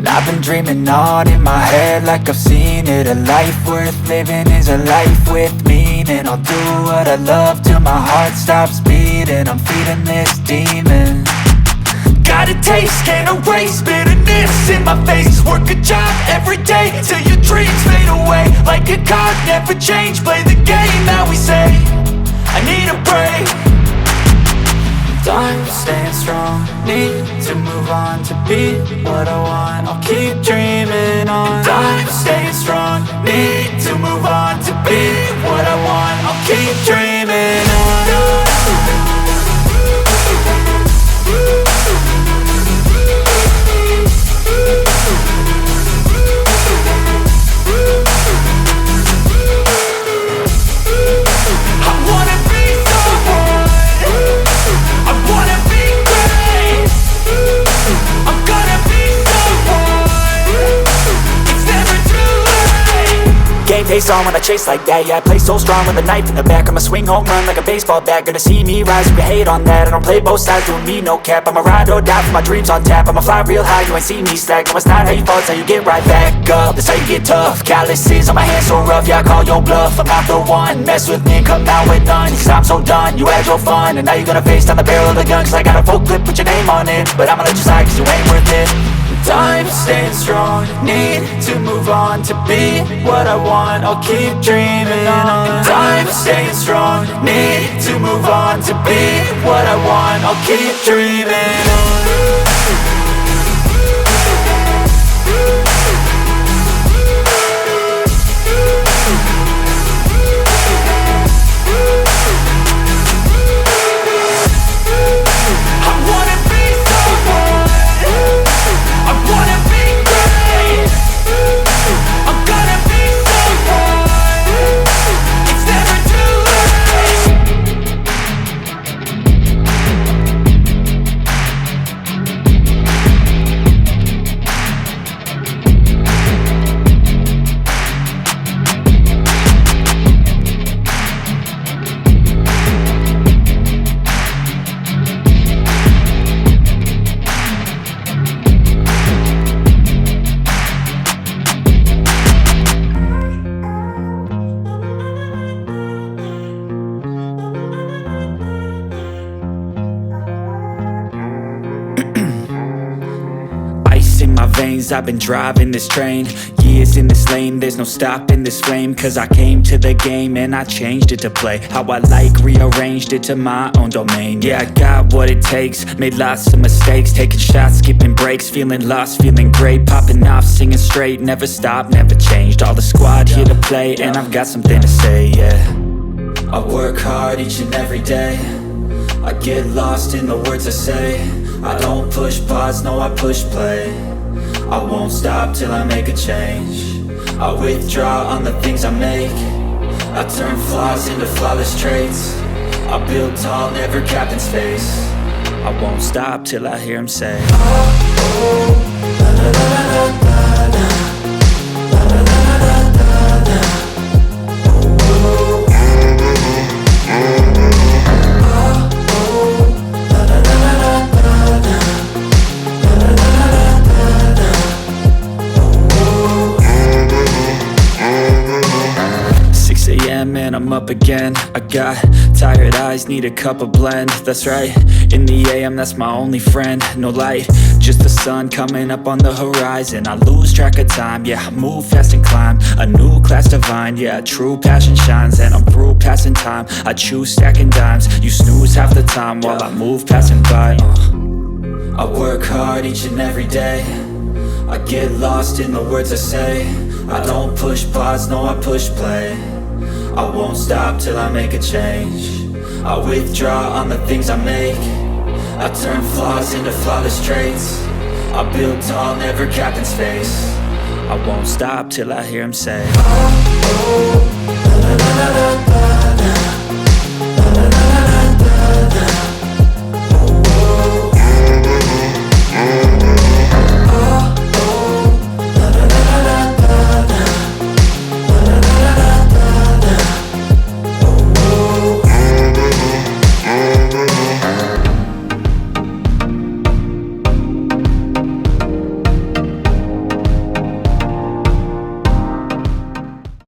And I've been dreaming on in my head like I've seen it. A life worth living is a life with meaning. I'll do what I love till my heart stops beating. I'm feeding this demon. Got a taste, can't erase bitterness in my face. Work a job every day till your dreams fade away. Like a card, never change, play the game that we say. I need a break. I'm staying strong, need to move on to be what I want. I'll keep dreaming on. I'm staying strong, need to move on to be what I want. I'll keep dreaming on. Game face on when I chase like that. Yeah, I play so strong with a knife in the back. I'ma swing home run like a baseball bat. Gonna see me rise, you can hate on that. I don't play both sides, doing me no cap. I'ma ride or die for my dreams on tap. I'ma fly real high, you ain't see me slack. No, it's not how you fall, it's how you get right back up. That's how you get tough. Calluses on my hands so rough, yeah, I call your bluff. I'm not the one, mess with me and come out with none. Cause I'm so done, you had your fun. And now you're gonna face down the barrel of the gun. Cause I got a full clip, put your name on it. But I'ma let you slide cause you ain't worth it. I'm staying strong, need to move on to be what I want. I'll keep dreaming on. I'm staying strong, need to move on to be what I want. I'll keep dreaming on. In my veins, I've been driving this train. Years in this lane, there's no stopping this flame. Cause I came to the game and I changed it to play how I like, rearranged it to my own domain. Yeah, I got what it takes, made lots of mistakes. Taking shots, skipping breaks, feeling lost, feeling great. Popping off, singing straight, never stopped, never changed. All the squad here to play and I've got something to say, yeah. I work hard each and every day. I get lost in the words I say. I don't push pause, no I push play. I won't stop till I make a change. I withdraw on the things I make. I turn flaws into flawless traits. I build tall, never capped in space. I won't stop till I hear him say, oh, oh, la, la, la, la, la, la, la, la, la, la, la, la, oh, oh. Man, I'm up again. I got tired eyes, need a cup of blend. That's right, in the AM, that's my only friend. No light, just the sun coming up on the horizon. I lose track of time, yeah, I move fast and climb a new class divine, yeah, true passion shines. And I'm through passing time, I choose stacking dimes. You snooze half the time while I move passing by. I work hard each and every day. I get lost in the words I say. I don't push pause, no I push play. I won't stop till I make a change. I withdraw on the things I make. I turn flaws into flawless traits. I build tall, never capped in space. I won't stop till I hear him say, oh, oh.